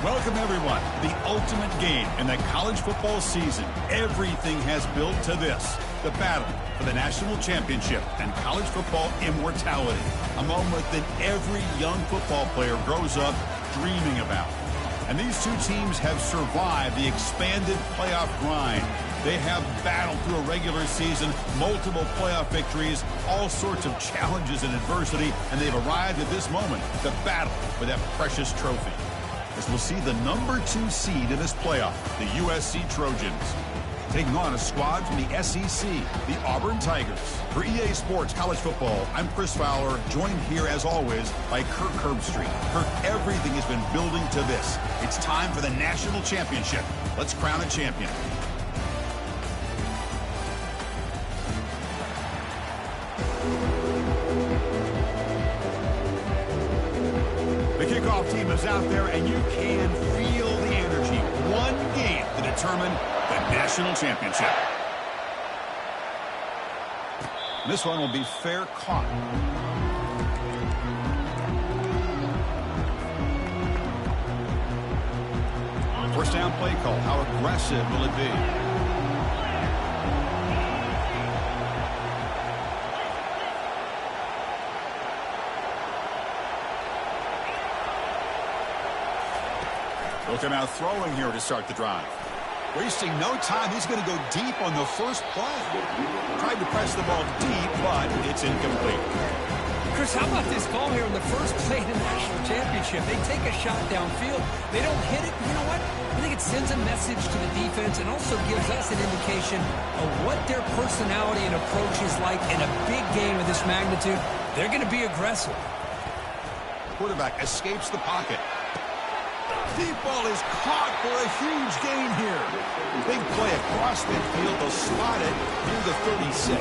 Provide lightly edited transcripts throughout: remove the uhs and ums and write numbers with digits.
Welcome, everyone, to the ultimate game in the college football season. Everything has built to this, the battle for the national championship and college football immortality, a moment that every young football player grows up dreaming about. And these two teams have survived the expanded playoff grind. They have battled through a regular season, multiple playoff victories, all sorts of challenges and adversity, and they've arrived at this moment, the battle for that precious trophy. As we'll see the number 2 seed in this playoff, the USC Trojans, taking on a squad from the SEC, the Auburn Tigers. For EA Sports College Football, I'm Chris Fowler, joined here as always by Kirk Herbstreit. Kirk, everything has been building to this. It's time for the national championship. Let's crown a champion. The kickoff team is out there, and you can feel the energy. One game to determine the national championship. This one will be fair caught. First down play call. How aggressive will it be? Look at now throwing here to start the drive. Wasting no time. He's going to go deep on the first play. Tried to press the ball deep, but it's incomplete. Chris, how about this call here in the first play of the national championship? They take a shot downfield. They don't hit it. You know what? I think it sends a message to the defense and also gives us an indication of what their personality and approach is like in a big game of this magnitude. They're going to be aggressive. Quarterback escapes the pocket. Deep ball is caught for a huge gain here. Big play across midfield. They'll spot it near the 36.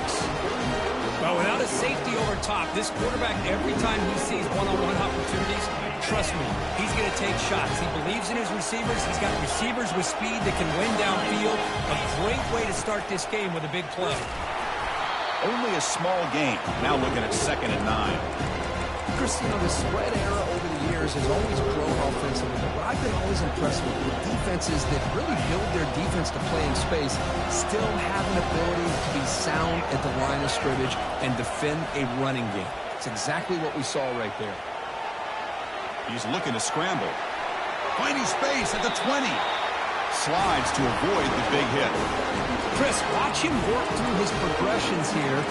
Well, without a safety over top, this quarterback, every time he sees one-on-one opportunities, trust me, he's going to take shots. He believes in his receivers. He's got receivers with speed that can win downfield. A great way to start this game with a big play. Only a small gain. Now looking at 2nd and 9. Chris, you know, the spread era over the years has always grown offensively, but I've been always impressed with defenses that really build their defense to play in space, still have an ability to be sound at the line of scrimmage and defend a running game. It's exactly what we saw right there. He's looking to scramble. Finding space at the 20. Slides to avoid the big hit. Chris, watch him work through his progressions here.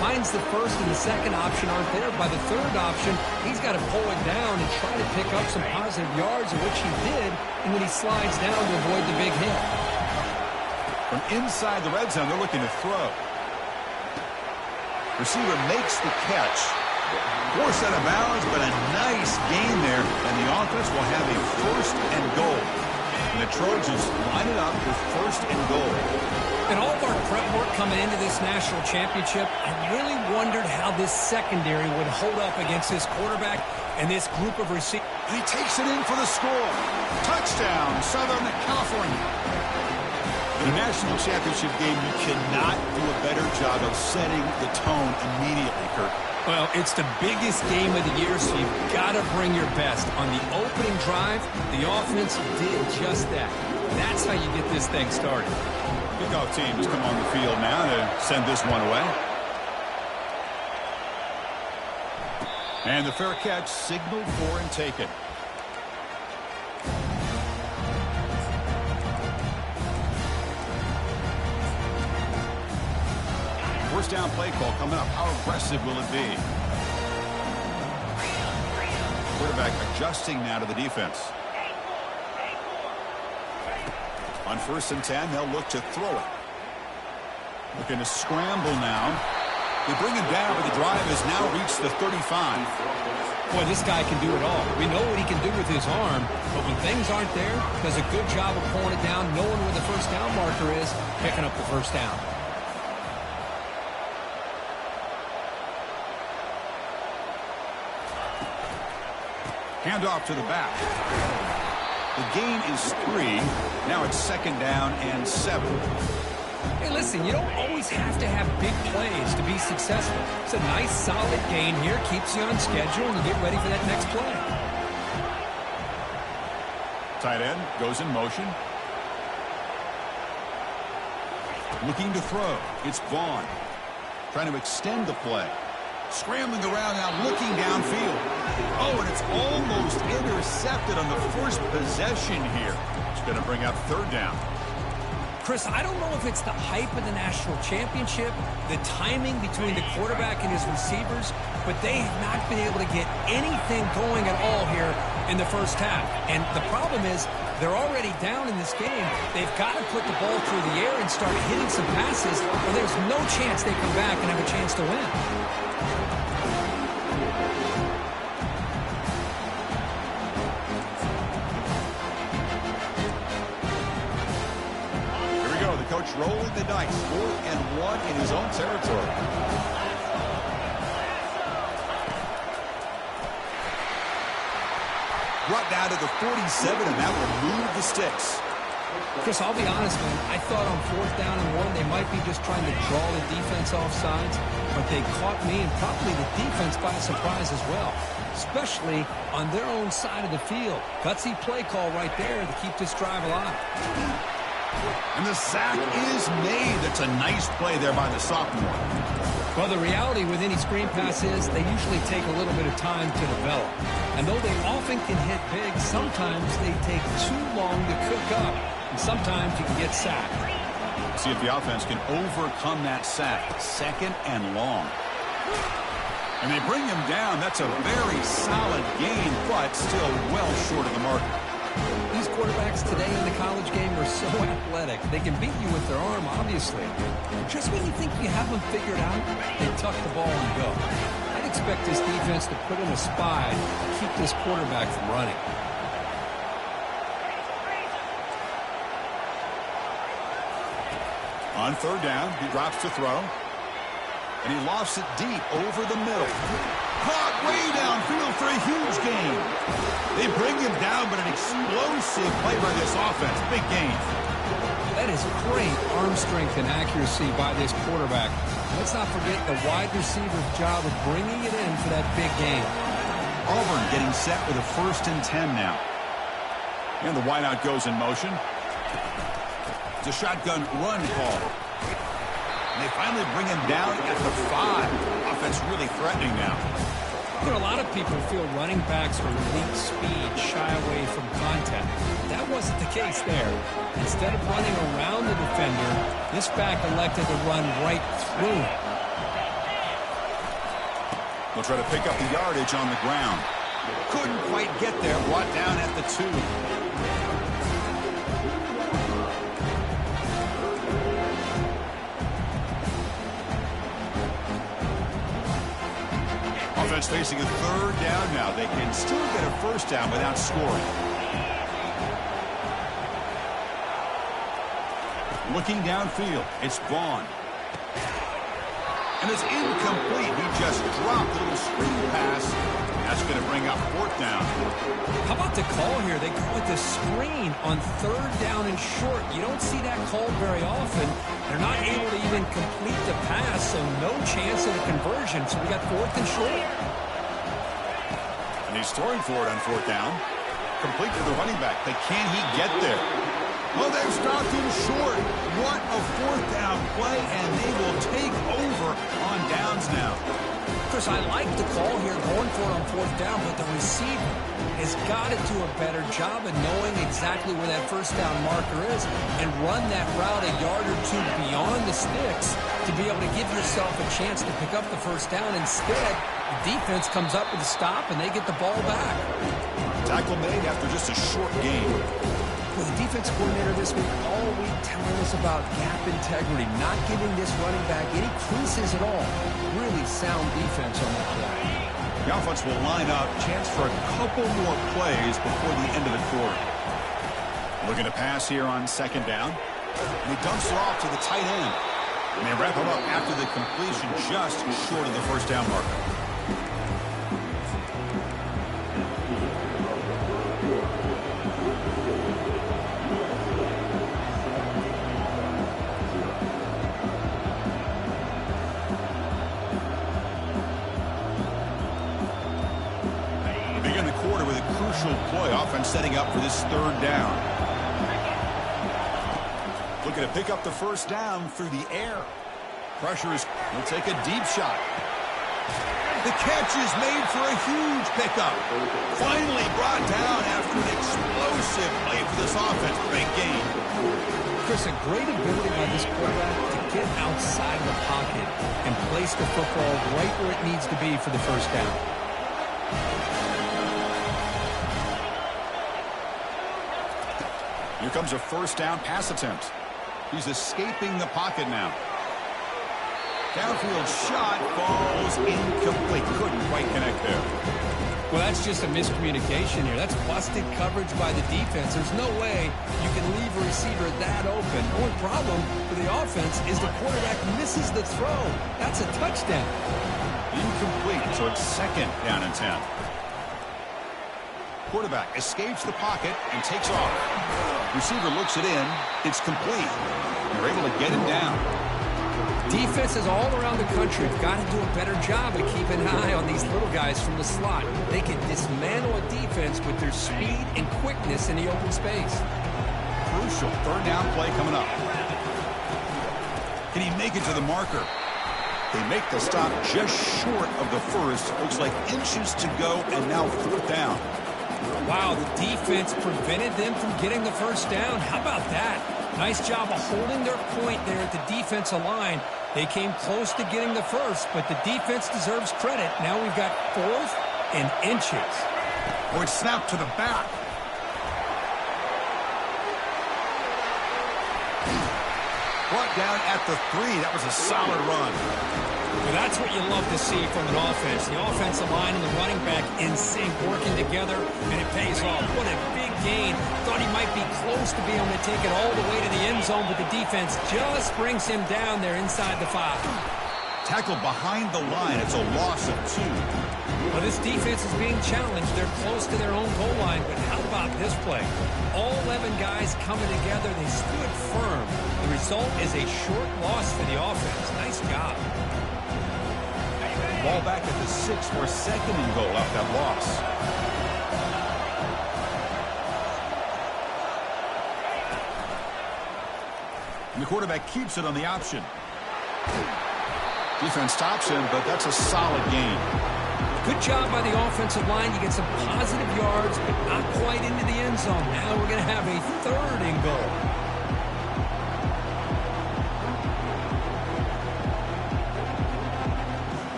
Finds the first and the second option aren't there. By the third option, he's got to pull it down and try to pick up some positive yards, which he did, and then he slides down to avoid the big hit. From inside the red zone, they're looking to throw. Receiver makes the catch. Forced out of bounds, but a nice gain there, and the offense will have a 1st and goal. And the Trojans line it up with 1st and goal. In all of our prep work coming into this national championship, I really wondered how this secondary would hold up against this quarterback and this group of receivers. He takes it in for the score. Touchdown, Southern California. In a national championship game, you cannot do a better job of setting the tone immediately, Kirk. Well, it's the biggest game of the year, so you've got to bring your best. On the opening drive, the offense did just that. That's how you get this thing started. Kickoff teams come on the field now to send this one away. And the fair catch signaled for and taken. First down play call coming up. How aggressive will it be? Quarterback adjusting now to the defense. On 1st and 10, they'll look to throw it. Looking to scramble now. They bring him down, but the drive has now reached the 35. Boy, this guy can do it all. We know what he can do with his arm, but when things aren't there, does a good job of pulling it down, knowing where the first down marker is, picking up the first down. Handoff to the back. The gain is 3. Now it's 2nd down and 7. Hey, listen, you don't always have to have big plays to be successful. It's a nice, solid gain here. Keeps you on schedule, and you get ready for that next play. Tight end goes in motion. Looking to throw. It's Vaughn. Trying to extend the play. Scrambling around now, looking downfield. Oh, and it's almost intercepted on the first possession here. It's going to bring up third down. Chris, I don't know if it's the hype of the national championship, the timing between the quarterback and his receivers, but they have not been able to get anything going at all here in the first half. And the problem is they're already down in this game. They've got to put the ball through the air and start hitting some passes, or there's no chance they come back and have a chance to win. Coach rolling the dice, 4th and 1 in his own territory. Brought down to the 47, and that will move the sticks. Chris, I'll be honest, man. I thought on 4th down and 1, they might be just trying to draw the defense off sides, but they caught me and probably the defense by surprise as well, especially on their own side of the field. Gutsy play call right there to keep this drive alive. And the sack is made. That's a nice play there by the sophomore. Well, the reality with any screen pass is they usually take a little bit of time to develop. And though they often can hit big, sometimes they take too long to cook up. And sometimes you can get sacked. See if the offense can overcome that sack. 2nd and long. And they bring him down. That's a very solid gain, but still well short of the mark. These quarterbacks today in the college game are so athletic. They can beat you with their arm, obviously. Just when you think you have them figured out, they tuck the ball and go. I'd expect this defense to put in a spy to keep this quarterback from running. On 3rd down, he drops to throw. And he lofts it deep over the middle. Caught way downfield for a huge gain. They bring him down, but an explosive play by this offense. Big gain. That is great arm strength and accuracy by this quarterback. Let's not forget the wide receiver's job of bringing it in for that big gain. Auburn getting set with a 1st and 10 now. And the wideout goes in motion. It's a shotgun run call. And they finally bring him down at the 5. Offense really threatening now. There are a lot of people who feel running backs with elite speed shy away from contact. That wasn't the case there. Instead of running around the defender, this back elected to run right through him. They'll try to pick up the yardage on the ground. Couldn't quite get there. Brought down at the 2. Offense facing a 3rd down now. They can still get a 1st down without scoring. Looking downfield, it's Vaughn. And it's incomplete. He just dropped a little screen pass. That's going to bring up 4th down. How about the call here? They go with the screen on 3rd down and short. You don't see that called very often. They're not able to even complete the pass, so no chance of a conversion. So we got 4th and short. And he's throwing for it on 4th down. Complete to the running back. But can he get there? Oh, they've stopped him short. What a 4th down play, and they will take over on downs now. Chris, I like the call here, going for it on 4th down, but the receiver has got to do a better job of knowing exactly where that 1st down marker is and run that route a yard or 2 beyond the sticks to be able to give yourself a chance to pick up the 1st down. Instead, the defense comes up with a stop, and they get the ball back. Tackle made after just a short game. Well, the defense coordinator this week all week telling us about gap integrity, not giving this running back any creases at all. Really sound defense on that play. The offense will line up. Chance for a couple more plays before the end of the quarter. Looking to pass here on 2nd down. And he dumps it off to the tight end. And they wrap him up after the completion just short of the 1st down marker. Play. offense setting up for this third down. Looking to pick up the first down through the air. Pressure is, he'll take a deep shot. The catch is made for a huge pickup. Finally brought down after an explosive play for this offense. Big game. Chris, a great ability by this quarterback to get outside of the pocket and place the football right where it needs to be for the first down. Here comes a first down pass attempt. He's escaping the pocket now. Downfield shot falls incomplete. Couldn't quite connect there. Well, that's just a miscommunication here. That's busted coverage by the defense. There's no way you can leave a receiver that open. The only problem for the offense is the quarterback misses the throw. That's a touchdown. Incomplete, so it's second down and 10. Quarterback escapes the pocket and takes off. Receiver looks it in. It's complete. They're able to get him down. Defenses all around the country have got to do a better job of keeping an eye on these little guys from the slot. They can dismantle a defense with their speed and quickness in the open space. Crucial third down play coming up. Can he make it to the marker? They make the stop just short of the first. Looks like inches to go, and now fourth down. Wow, the defense prevented them from getting the first down. How about that? Nice job of holding their point there at the defensive line. They came close to getting the first, but the defense deserves credit. Now we've got fourth and inches. Oh, it's snapped to the back. Brought down at the 3. That was a solid run. Well, that's what you love to see from an offense. The offensive line and the running back in sync, working together, and it pays off. What a big gain. Thought he might be close to being able to take it all the way to the end zone, but the defense just brings him down there inside the 5. Tackled behind the line. It's a loss of 2. Well, this defense is being challenged. They're close to their own goal line, but how about this play? All 11 guys coming together. They stood firm. The result is a short loss for the offense. Nice job. Ball back at the 6 for second and goal after that loss. And the quarterback keeps it on the option. Defense stops him, but that's a solid gain. Good job by the offensive line. You get some positive yards, but not quite into the end zone. Now we're going to have a third and goal.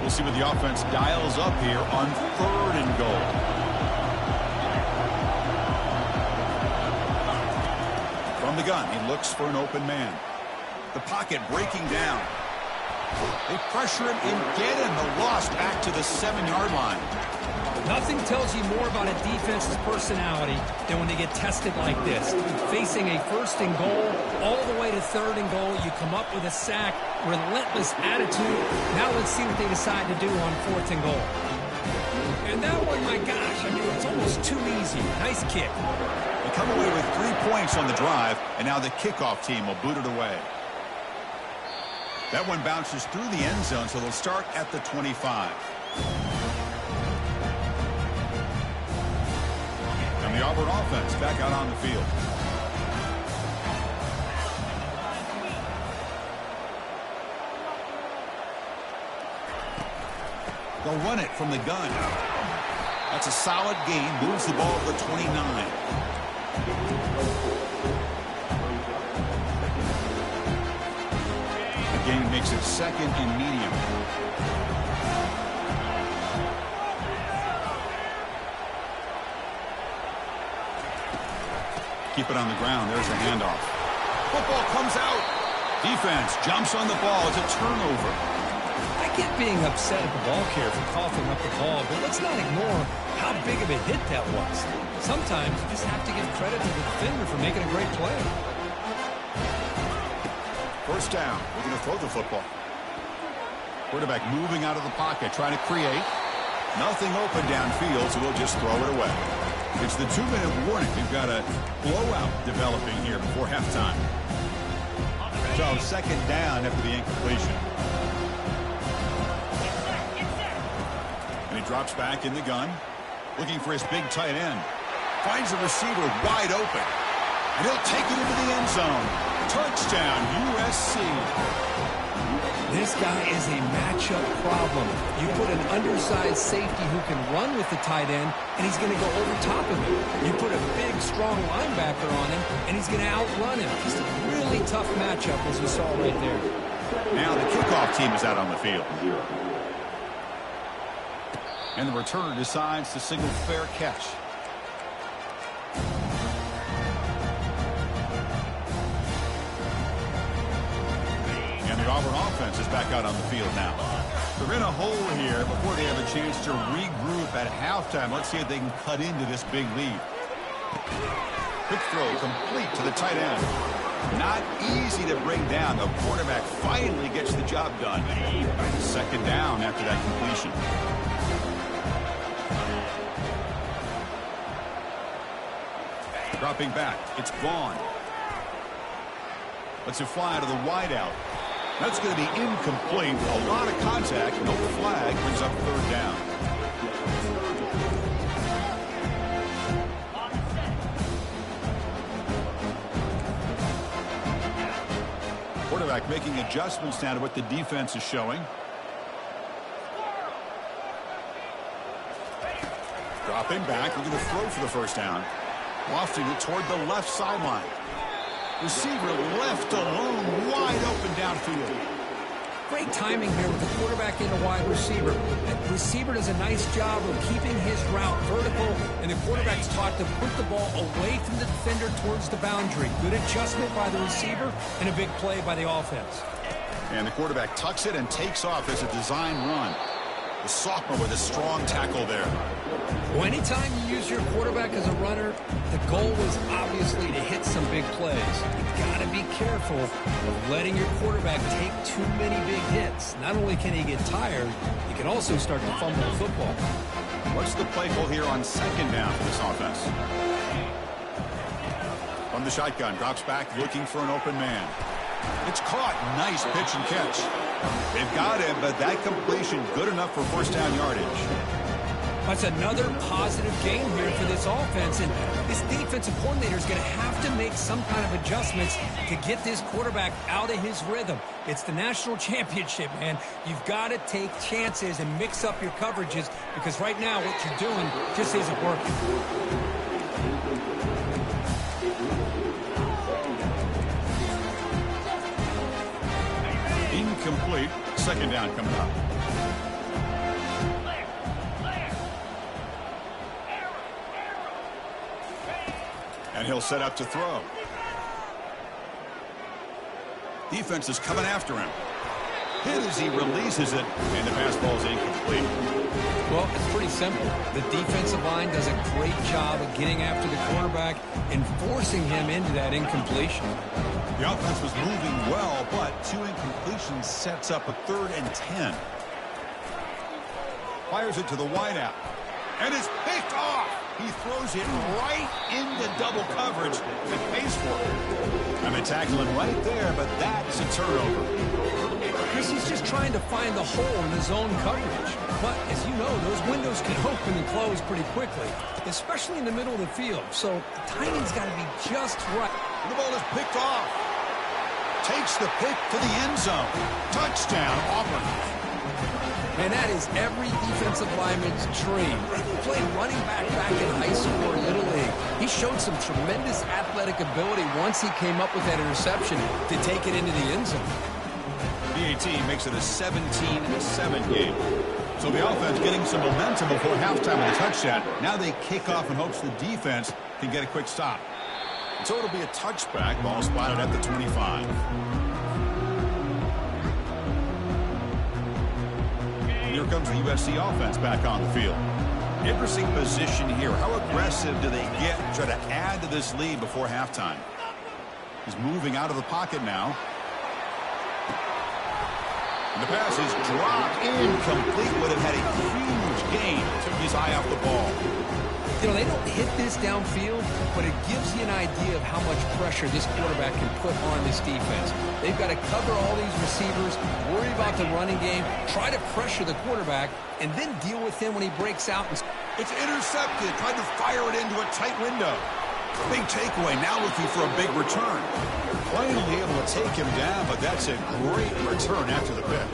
We'll see what the offense dials up here on third and goal. From the gun, he looks for an open man. The pocket breaking down. They pressure him and get him. The loss back to the 7-yard line. Nothing tells you more about a defense's personality than when they get tested like this. Facing a first and goal, all the way to third and goal, you come up with a sack, relentless attitude. Now let's see what they decide to do on fourth and goal. And that one, my gosh, I mean, it's almost too easy. Nice kick. They come away with 3 points on the drive, and now the kickoff team will boot it away. That one bounces through the end zone, so they'll start at the 25. And the Auburn offense back out on the field. They'll run it from the gun. That's a solid gain. Moves the ball to the 29. The gain makes it second and medium. Keep it on the ground. There's a handoff. Football comes out. Defense jumps on the ball. It's a turnover. I get being upset at the ball carrier for coughing up the ball, but let's not ignore how big of a hit that was. Sometimes you just have to give credit to the defender for making a great play. First down. We're going to throw the football. Quarterback moving out of the pocket, trying to create. Nothing open downfield, so we'll just throw it away. It's the 2-minute warning. We've got a blowout developing here before halftime. So second down after the incompletion. he drops back in the gun. Looking for his big tight end. Finds a receiver wide open. And he'll take it into the end zone. Touchdown, USC. This guy is a matchup problem. You put an undersized safety who can run with the tight end, and he's going to go over top of him. You put a big, strong linebacker on him, and he's going to outrun him. Just a really tough matchup, as you saw right there. Now the kickoff team is out on the field. And the returner decides to signal fair catch. And the Auburn offense is back out on the field now. They're in a hole here before they have a chance to regroup at halftime. Let's see if they can cut into this big lead. Quick throw complete to the tight end. Not easy to bring down. The quarterback finally gets the job done. Second down after that completion. Dropping back. It's Vaughn. Lets it fly to the wideout. That's going to be incomplete. A lot of contact. No flag. Brings up third down. Quarterback making adjustments now to what the defense is showing. Dropping back. Looking to throw for the first down. Lofting it toward the left sideline. Receiver left alone, wide open downfield. Great timing here with the quarterback and the wide receiver. That receiver does a nice job of keeping his route vertical, and the quarterback's taught to put the ball away from the defender towards the boundary. Good adjustment by the receiver and a big play by the offense. And the quarterback tucks it and takes off as a design run. The sophomore with a strong tackle there. Well, anytime you use your quarterback as a runner, the goal was obviously to hit some big plays. You've got to be careful of letting your quarterback take too many big hits. Not only can he get tired, he can also start to fumble the football. What's the play call here on second down for this offense? From the shotgun, drops back looking for an open man. It's caught. Nice pitch and catch. They've got him, but that completion good enough for first down yardage. That's another positive game here for this offense, and this defensive coordinator is going to have to make some kind of adjustments to get this quarterback out of his rhythm. It's the national championship, man. You've got to take chances and mix up your coverages, because right now what you're doing just isn't working. Incomplete. Second down coming up. And he'll set up to throw. Defense is coming after him. Hit as he releases it, and the pass ball is incomplete. Well, it's pretty simple. The defensive line does a great job of getting after the quarterback and forcing him into that incompletion. The offense was moving well, but two incompletions sets up a 3rd and 10. Fires it to the wideout. And it's picked off. He throws it right into double coverage and pays for it. And they tackle him right there, but that's a turnover. Chris, he's just trying to find the hole in his own coverage. But, as you know, those windows can open and close pretty quickly, especially in the middle of the field. So the timing's got to be just right. The ball is picked off. Takes the pick to the end zone. Touchdown, Auburn. And that is every defensive lineman's dream. He played running back in high school or Little League. He showed some tremendous athletic ability once he came up with that interception to take it into the end zone. BAT makes it a 17-7 game. So the offense getting some momentum before halftime with a touchdown. Now they kick off in hopes the defense can get a quick stop. So it'll be a touchback. Ball spotted at the 25. Here comes the USC offense back on the field. Interesting position here. How aggressive do they get to try to add to this lead before halftime? He's moving out of the pocket now. And the pass is dropped. Incomplete. Would have had a huge gain. Took his eye off the ball. You know, they don't hit this downfield, but it gives you an idea of how much pressure this quarterback can put on this defense. They've got to cover all these receivers, worry about the running game, try to pressure the quarterback, and then deal with him when he breaks out. It's intercepted, trying to fire it into a tight window. Big takeaway, now looking for a big return. Finally able to take him down, but that's a great return after the pick.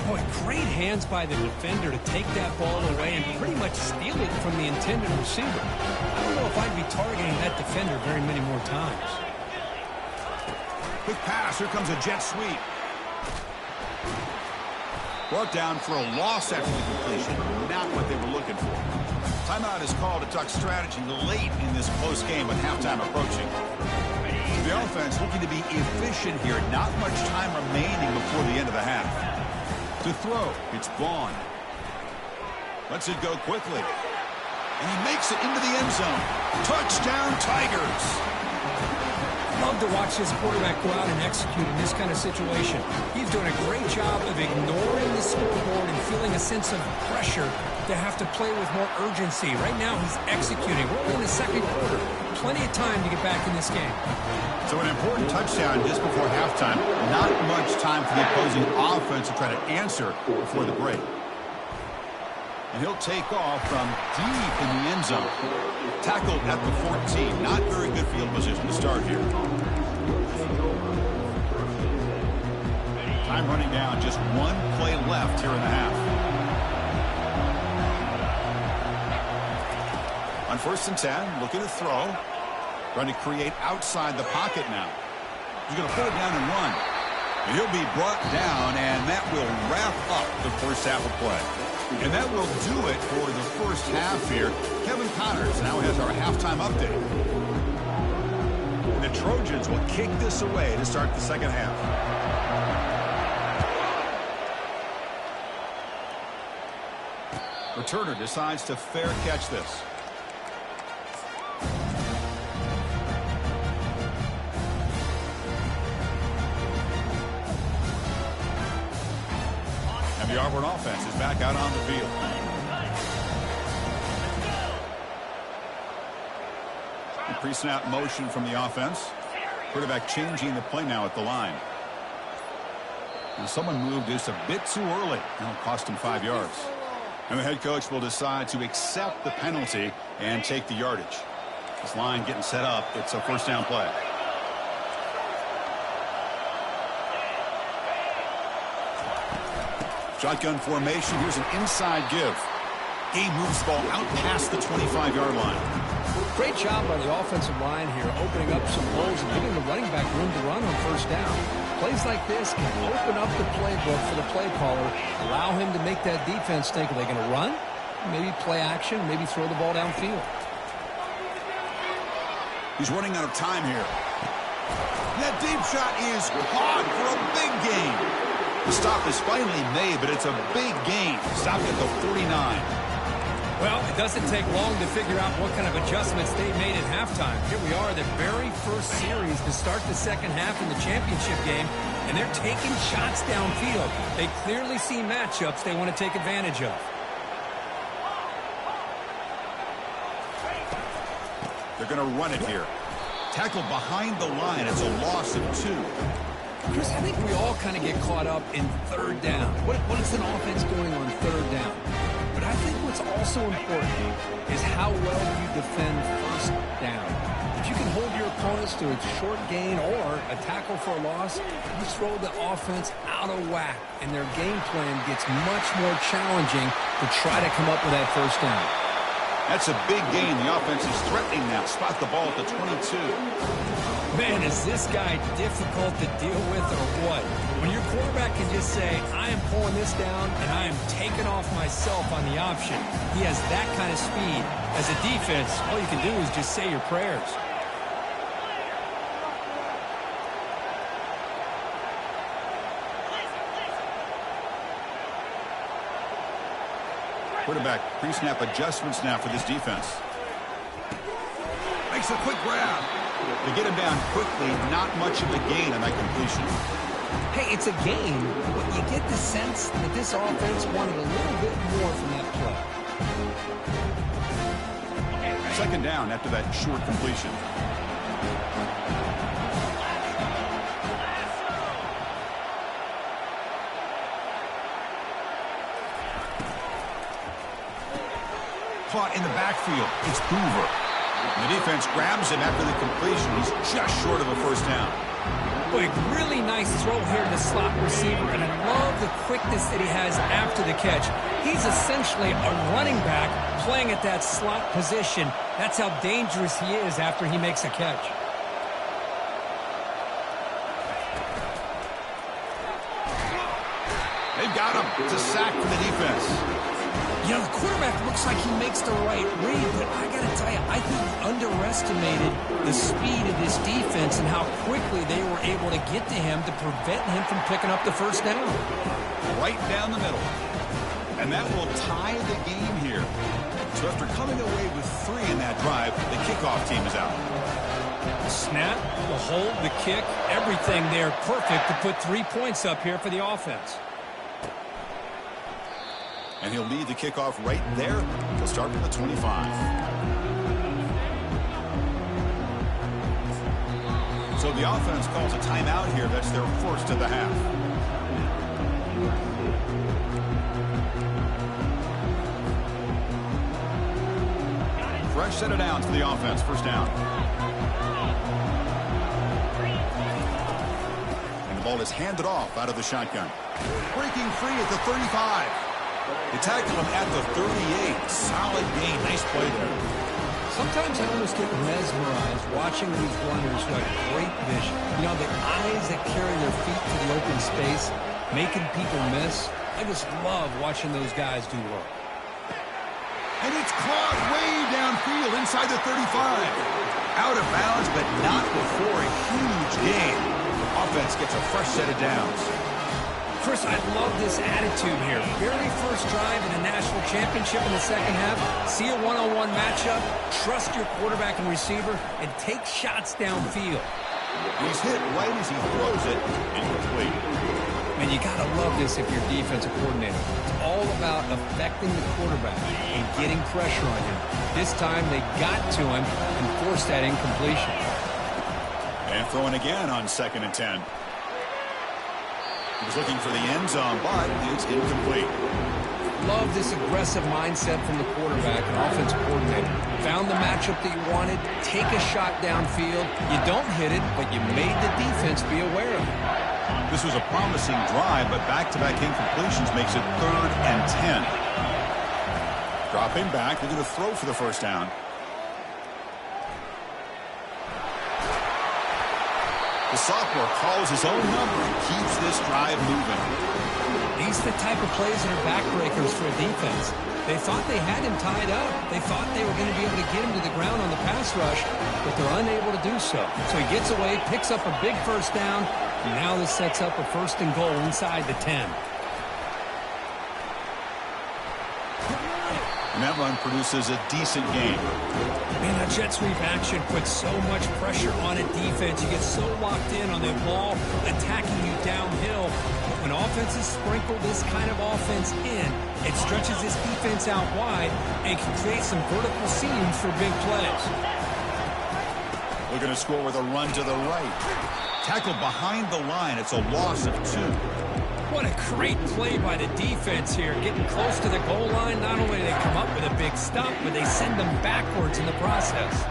Boy, great hands by the defender to take that ball away and pretty much steal it from the intended receiver. I don't know if I'd be targeting that defender very many more times. Quick pass, here comes a jet sweep. Brought down for a loss after the completion. Not what they were looking for. Timeout is called to talk strategy late in this close game with halftime approaching. The offense looking to be efficient here. Not much time remaining before the end of the half. To throw, it's Vaughn. Lets it go quickly. And he makes it into the end zone. Touchdown, Tigers. Love to watch this quarterback go out and execute in this kind of situation. He's doing a great job of ignoring the scoreboard and feeling a sense of pressure to have to play with more urgency. Right now, he's executing. We're only in the second quarter. Plenty of time to get back in this game. So an important touchdown just before halftime. Not much time for the opposing offense to try to answer before the break. And he'll take off from deep in the end zone. Tackled at the 14. Not very good field position to start here. Time running down. Just one play left here in the half. On 1st and 10, looking to throw. Trying to create outside the pocket now. He's going to pull it down and run. And he'll be brought down, and that will wrap up the first half of play. And that will do it for the first half here. Kevin Connors now has our halftime update. And the Trojans will kick this away to start the second half. Returner decides to fair catch this. The Auburn offense is back out on the field. Pre-snap motion from the offense. Quarterback changing the play now at the line. And someone moved just a bit too early. That'll cost him 5 yards. And the head coach will decide to accept the penalty and take the yardage. This line getting set up. It's a first down play. Shotgun formation. Here's an inside give. He moves the ball out past the 25-yard line. Great job by the offensive line here, opening up some holes and giving the running back room to run on first down. Plays like this can open up the playbook for the play caller, allow him to make that defense think, are they going to run? Maybe play action, maybe throw the ball downfield. He's running out of time here. That deep shot is caught for a big gain. The stop is finally made, but it's a big gain. Stopped at the 49. Well, it doesn't take long to figure out what kind of adjustments they made at halftime. Here we are, the very first series to start the second half in the championship game, and they're taking shots downfield. They clearly see matchups they want to take advantage of. They're going to run it here. Tackled behind the line. It's a loss of 2. Chris, I think we all kind of get caught up in third down. What is an offense doing on third down? But I think what's also important is how well you defend first down. If you can hold your opponents to a short gain or a tackle for a loss, you throw the offense out of whack, and their game plan gets much more challenging to try to come up with that first down. That's a big gain. The offense is threatening now. Spot the ball at the 22. Man, is this guy difficult to deal with or what? When your quarterback can just say, I am pulling this down and I am taking off myself on the option. He has that kind of speed. As a defense, all you can do is just say your prayers. Quarterback pre-snap adjustments now for this defense. Makes a quick grab. They get him down quickly. Not much of a gain on that completion. Hey, it's a gain, but you get the sense that this offense wanted a little bit more from that play. Second down after that short completion. Caught in the backfield. It's Hoover. And the defense grabs him after the completion. He's just short of a first down. Boy, really nice throw here to the slot receiver, and I love the quickness that he has after the catch. He's essentially a running back playing at that slot position. That's how dangerous he is after he makes a catch. They've got him. It's a sack from the defense. You know, the quarterback looks like he makes the right read, but I got to tell you, I think he underestimated the speed of this defense and how quickly they were able to get to him to prevent him from picking up the first down. Right down the middle. And that will tie the game here. So after coming away with 3 in that drive, the kickoff team is out. The snap, the hold, the kick, everything there perfect to put 3 points up here for the offense. And he'll lead the kickoff right there. He'll start from the 25. So the offense calls a timeout here. That's their first of the half. Fresh set of downs for the offense. First down. And the ball is handed off out of the shotgun. Breaking free at the 35. They tackle him at the 38. Solid gain. Nice play there. Sometimes I almost get mesmerized watching these runners who have great vision. You know, the eyes that carry their feet to the open space, making people miss. I just love watching those guys do work. And it's caught way downfield inside the 35. Out of bounds, but not before a huge gain. Offense gets a fresh set of downs. Chris, I love this attitude here. Very first drive in a national championship in the second half. See a one-on-one matchup, trust your quarterback and receiver, and take shots downfield. He's hit right as he throws it, incomplete. Man, you got to love this if you're a defensive coordinator. It's all about affecting the quarterback and getting pressure on him. This time they got to him and forced that incompletion. And throwing again on 2nd and 10. He was looking for the end zone, but it's incomplete. Love this aggressive mindset from the quarterback and offensive coordinator. Found the matchup that you wanted, take a shot downfield. You don't hit it, but you made the defense be aware of it. This was a promising drive, but back-to-back incompletions makes it 3rd and 10. Dropping back, looking to throw for the first down. The sophomore calls his own number and keeps this drive moving. These are the type of plays that are backbreakers for a defense. They thought they had him tied up. They thought they were going to be able to get him to the ground on the pass rush, but they're unable to do so. So he gets away, picks up a big first down, and now this sets up a 1st and goal inside the 10. And that run produces a decent game. Man, that jet sweep action puts so much pressure on a defense. You get so locked in on the ball attacking you downhill. But when offenses sprinkle this kind of offense in, it stretches this defense out wide and can create some vertical seams for big plays. Looking to score with a run to the right. Tackled behind the line. It's a loss of 2. What a great play by the defense here. Getting close to the goal line, not only do they come up with a big stop, but they send them backwards in the process.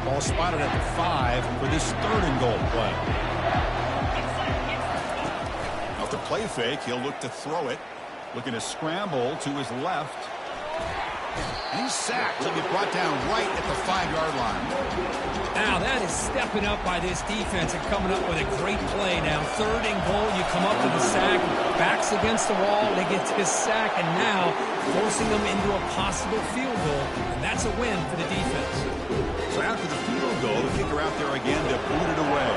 Ball spotted at the 5 for this 3rd and goal play. Off the play fake, he'll look to throw it. Looking to scramble to his left. And he's sacked. He'll get brought down right at the 5-yard line. Now that is stepping up by this defense and coming up with a great play. Now 3rd and goal, you come up with a sack, backs against the wall, they get his sack, and now forcing them into a possible field goal. And that's a win for the defense. So after the field goal, the kicker out there again to boot it away.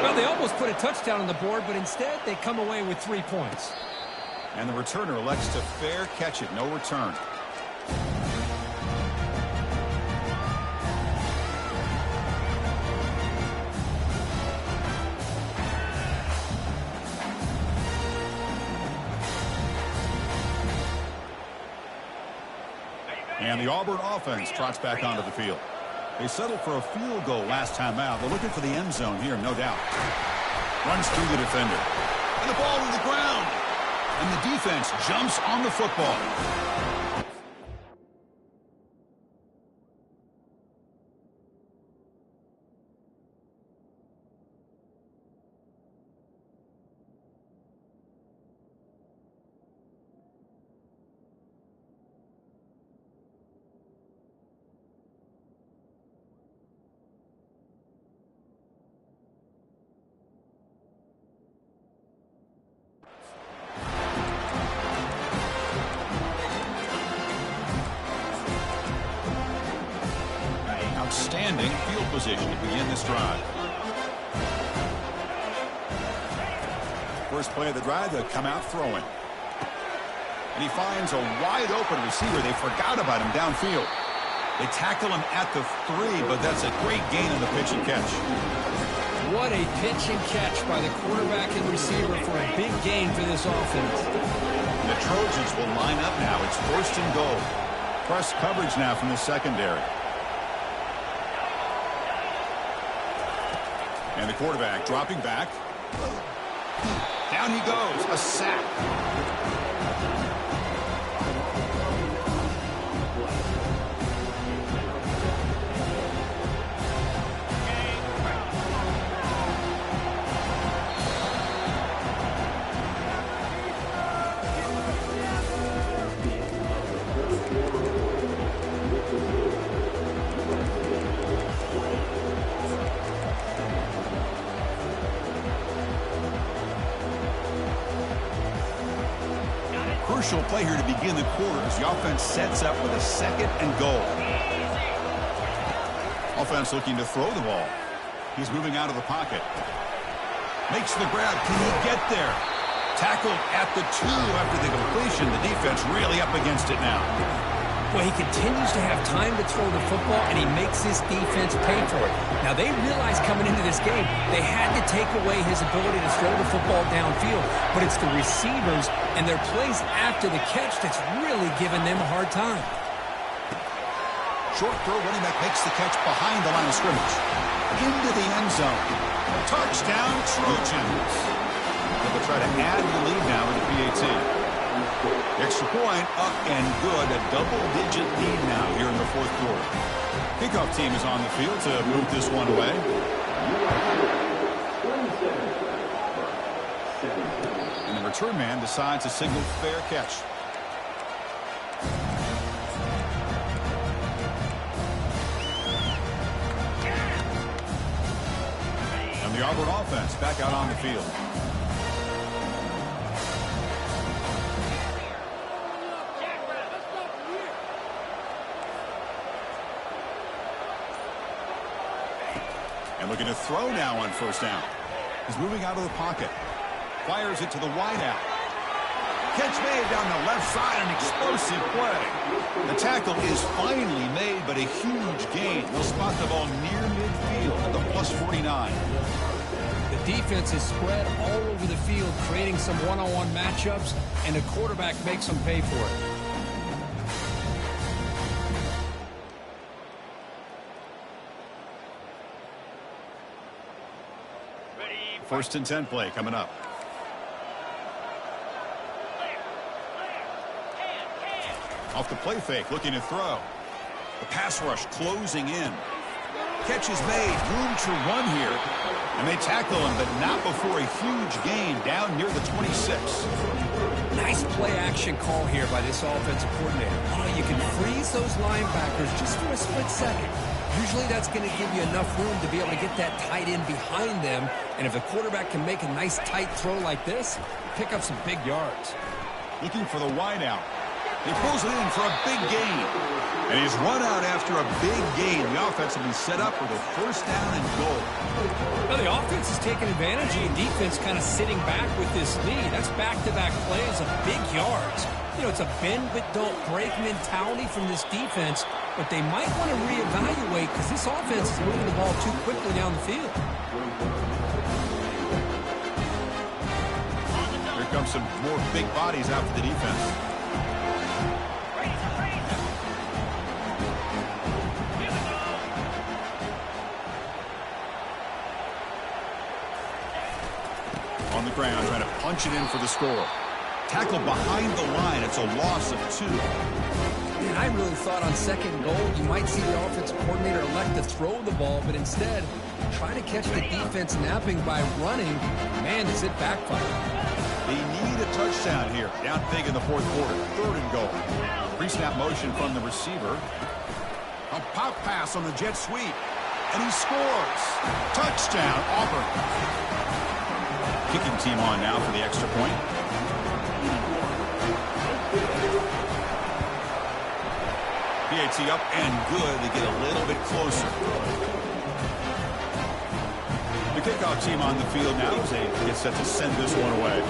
Well, they almost put a touchdown on the board, but instead they come away with 3 points. And the returner elects to fair catch it. No return. And the Auburn offense trots back onto the field. They settled for a field goal last time out. They're looking for the end zone here, no doubt. Runs through the defender. And the ball to the ground. And the defense jumps on the football. Outstanding field position to begin this drive. First play of the drive, they'll come out throwing. And he finds a wide open receiver. They forgot about him downfield. They tackle him at the 3, but that's a great gain on the pitch and catch. What a pitch and catch by the quarterback and receiver for a big gain for this offense. And the Trojans will line up now. It's 1st and goal. Press coverage now from the secondary. And the quarterback dropping back. Down he goes. A sack. Crucial play here to begin the quarter as the offense sets up with a 2nd and goal. Offense looking to throw the ball. He's moving out of the pocket. Makes the grab. Can he get there? Tackled at the 2 after the completion. The defense really up against it now. Well, he continues to have time to throw the football, and he makes his defense pay for it. Now, they realized coming into this game, they had to take away his ability to throw the football downfield. But it's the receivers and their plays after the catch that's really giving them a hard time. Short throw, running back makes the catch behind the line of scrimmage. Into the end zone. Touchdown, Trojans. They'll try to add the lead now with the PAT. Extra point, up and good. A double-digit lead now here in the 4th quarter. Kickoff team is on the field to move this one away. And the return man decides to signal fair catch. And the Auburn offense back out on the field. And looking to throw now on 1st down. He's moving out of the pocket. Fires it to the wideout. Catch made down the left side, an explosive play. The tackle is finally made, but a huge gain. They'll spot the ball near midfield at the +49. The defense is spread all over the field, creating some one-on-one matchups, and the quarterback makes them pay for it. 1st and 10 play coming up. Off the play fake, looking to throw. The pass rush closing in. Catch is made, room to run here. And they tackle him, but not before a huge gain down near the 26. Nice play action call here by this offensive coordinator. You can freeze those linebackers just for a split second. Usually that's going to give you enough room to be able to get that tight end behind them. And if the quarterback can make a nice tight throw like this, pick up some big yards. Looking for the wideout. He pulls it in for a big gain. And he's run out after a big gain. The offense will be set up with a 1st down and goal. Well, the offense is taking advantage of the defense kind of sitting back with this lead. That's back-to-back plays of big yards. You know, it's a bend but don't break mentality from this defense, but they might want to reevaluate because this offense is moving the ball too quickly down the field. Here comes some more big bodies out for the defense. On the ground, trying to punch it in for the score. Tackle behind the line. It's a loss of 2. Man, I really thought on second goal you might see the offensive coordinator elect to throw the ball, but instead try to catch the defense napping by running. Man, does it backfire. They need a touchdown here. Down big in the fourth quarter. 3rd and goal. Pre-snap motion from the receiver. A pop pass on the jet sweep. And he scores. Touchdown, Auburn. Kicking team on now for the extra point. PAT up and good. They get a little bit closer. The kickoff team on the field now as they get set to send this one away.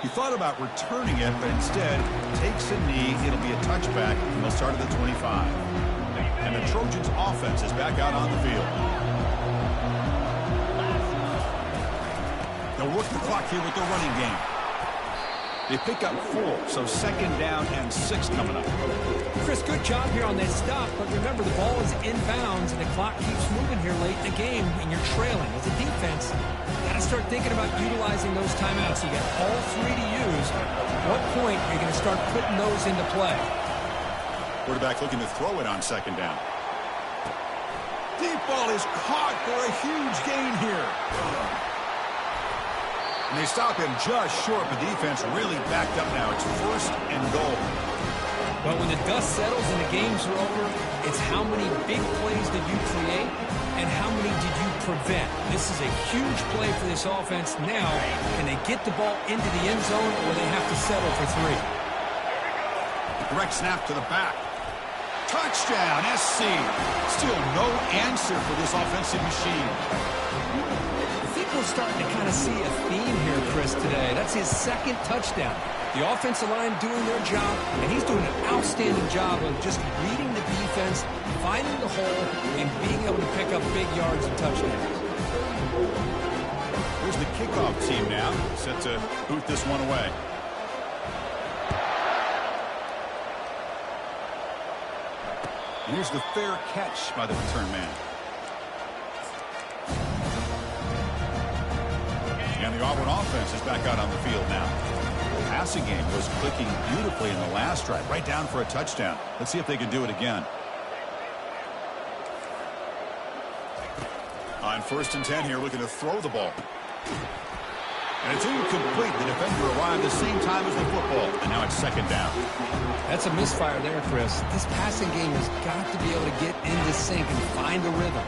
He thought about returning it, but instead takes a knee. It'll be a touchback, and they'll start at the 25. And the Trojans' offense is back out on the field. They'll work the clock here with the running game. They pick up 4, so 2nd down and 6 coming up. Chris, good job here on that stop, but remember the ball is inbounds and the clock keeps moving here late in the game and you're trailing. As a defense, you got to start thinking about utilizing those timeouts. You got all 3 to use. At what point are you going to start putting those into play? Quarterback looking to throw it on 2nd down. Deep ball is caught for a huge gain here. And they stop him just short, but defense really backed up now. It's 1st and goal. But when the dust settles and the games are over, it's how many big plays did you create and how many did you prevent? This is a huge play for this offense. Now, can they get the ball into the end zone or they have to settle for 3? Direct snap to the back. Touchdown, SC. Still no answer for this offensive machine. I think we're starting to kind of see a theme here, Chris, today. That's his 2nd touchdown. The offensive line doing their job, and he's doing an outstanding job of just reading the defense, finding the hole, and being able to pick up big yards and touchdowns. Here's the kickoff team now, set to boot this one away. And here's the fair catch by the return man. And the Auburn offense is back out on the field now. The passing game was clicking beautifully in the last drive, right down for a touchdown. Let's see if they can do it again. On 1st and 10 here, looking to throw the ball. And it's incomplete. The defender arrived the same time as the football, and now it's 2nd down. That's a misfire there, Chris. This passing game has got to be able to get into sync and find a rhythm.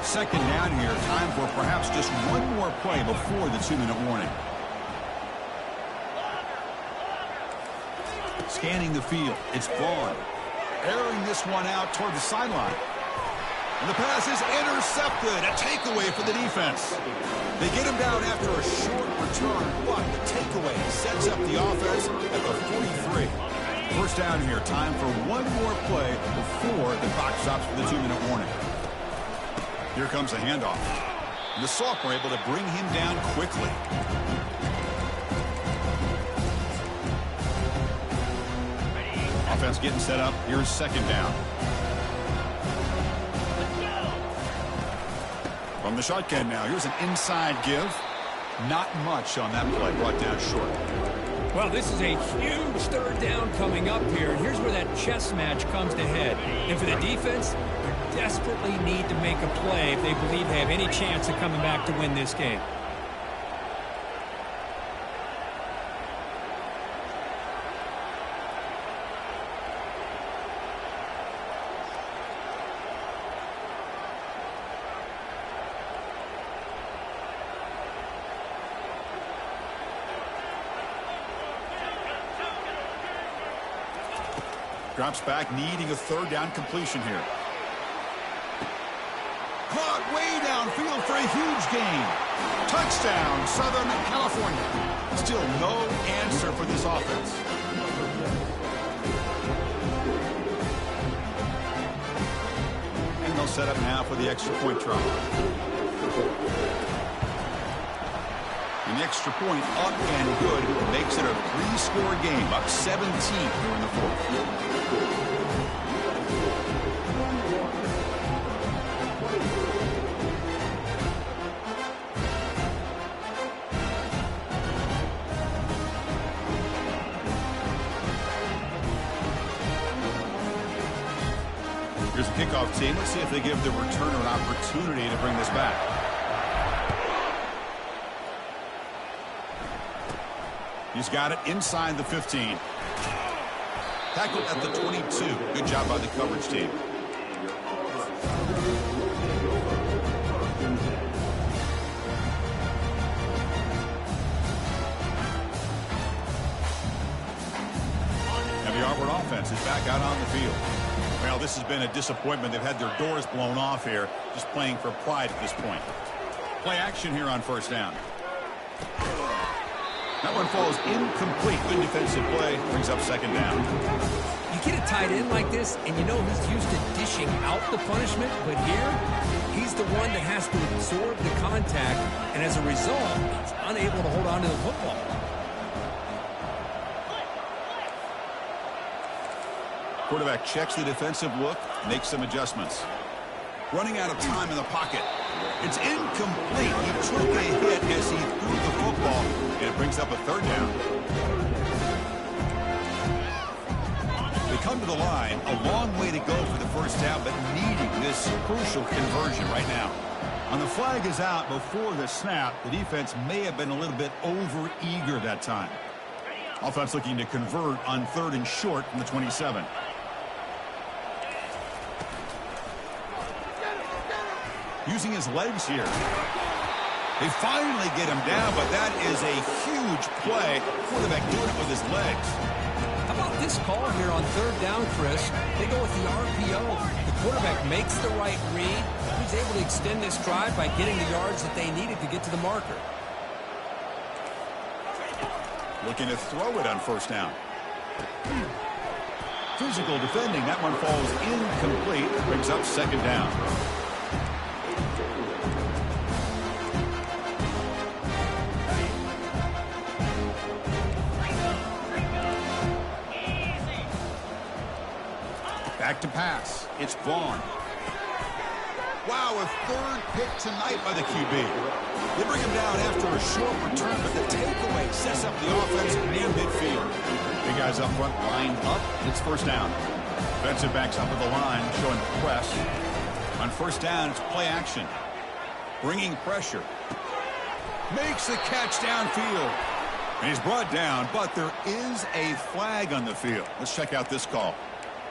2nd down here, time for perhaps just one more play before the 2-minute warning. Scanning the field, it's Vaughn. Airing this one out toward the sideline. And the pass is intercepted. A takeaway for the defense. They get him down after a short return, but the takeaway sets up the offense at the 43. 1st down here, time for one more play before the clock stops for the 2-minute warning. Here comes the handoff. And the Soft were able to bring him down quickly. Offense getting set up. Here's 2nd down. From the shotgun now, here's an inside give. Not much on that play, brought down short. Well, this is a huge 3rd down coming up here. And here's where that chess match comes to head. And for the defense, they desperately need to make a play if they believe they have any chance of coming back to win this game. Drops back, needing a 3rd down completion here. Caught way downfield for a huge gain. Touchdown, Southern California. Still no answer for this offense. And they'll set up now for the extra point try. An extra point up and good makes it a 3-score game, up 17 here in the 4th. Here's a kickoff team. Let's see if they give the returner an opportunity to bring this back. He's got it inside the 15. Tackled at the 22. Good job by the coverage team. And the Auburn offense is back out on the field. Well, this has been a disappointment. They've had their doors blown off here, just playing for pride at this point. Play action here on first down. That one falls incomplete. Good defensive play. Brings up second down. You get a tight end like this, and you know he's used to dishing out the punishment, but here, he's the one that has to absorb the contact, and as a result, he's unable to hold on to the football. Quarterback checks the defensive look, makes some adjustments. Running out of time in the pocket. It's incomplete. He took a hit as he threw the football, and it brings up a third down. They come to the line, a long way to go for the first down, but needing this crucial conversion right now. And the flag is out before the snap. The defense may have been a little bit over-eager that time. Offense looking to convert on 3rd and short from the 27. Using his legs here. They finally get him down, but that is a huge play. Quarterback doing it with his legs. How about this call here on 3rd down, Chris? They go with the RPO. The quarterback makes the right read. He's able to extend this drive by getting the yards that they needed to get to the marker. Looking to throw it on first down. Physical defending. That one falls incomplete. Brings up second down. Back to pass. It's Vaughn. Wow, a 3rd pick tonight by the QB. They bring him down after a short return, but the takeaway sets up the offense near midfield. Big guys up front lined up. It's first down. Defensive backs up at the line, showing press. On first down, it's play action. Bringing pressure. Makes the catch downfield. And he's brought down, but there is a flag on the field. Let's check out this call.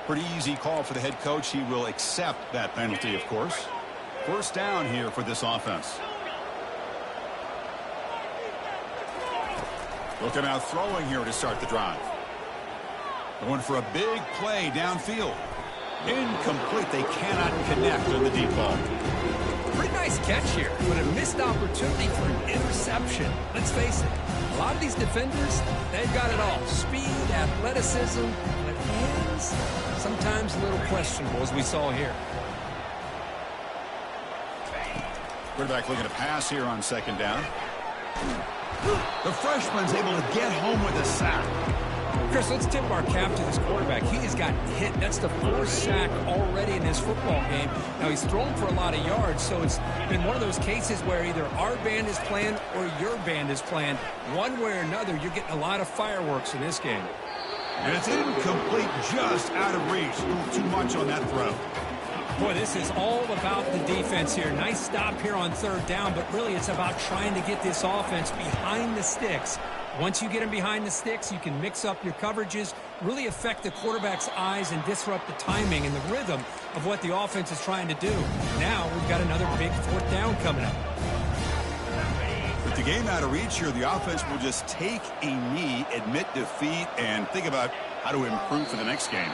Pretty easy call for the head coach. He will accept that penalty, of course. First down here for this offense. Looking out throwing here to start the drive. Going for a big play downfield. Incomplete. They cannot connect on the deep ball. Pretty nice catch here, but a missed opportunity for an interception. Let's face it, a lot of these defenders, they've got it all. Speed, athleticism, but hands, sometimes a little questionable, as we saw here. Quarterback looking to pass here on second down. The freshman's able to get home with a sack. Chris, let's tip our cap to this quarterback. He has gotten hit. That's the 4th sack already in this football game. Now, he's thrown for a lot of yards, so it's been one of those cases where either our band is playing or your band is playing. One way or another, you're getting a lot of fireworks in this game. And it's incomplete, just out of reach. A little too much on that throw. Boy, this is all about the defense here. Nice stop here on 3rd down, but really it's about trying to get this offense behind the sticks. Once you get them behind the sticks, you can mix up your coverages, really affect the quarterback's eyes and disrupt the timing and the rhythm of what the offense is trying to do. Now we've got another big 4th down coming up. With the game out of reach here, the offense will just take a knee, admit defeat, and think about how to improve for the next game.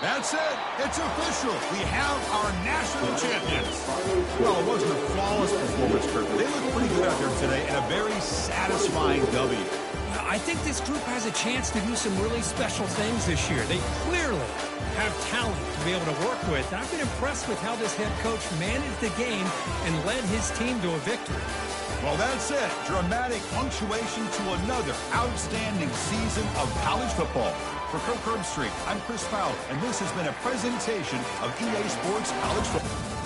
That's it. It's official. We have our national champions. Well, it wasn't a flawless performance, Kirk. They looked pretty good out there today and a very satisfying W. I think this group has a chance to do some really special things this year. They clearly have talent to be able to work with. And I've been impressed with how this head coach managed the game and led his team to a victory. Well, that's it. Dramatic punctuation to another outstanding season of college football. For Kirk Herbstreit, I'm Chris Fowler, and this has been a presentation of EA Sports College Football.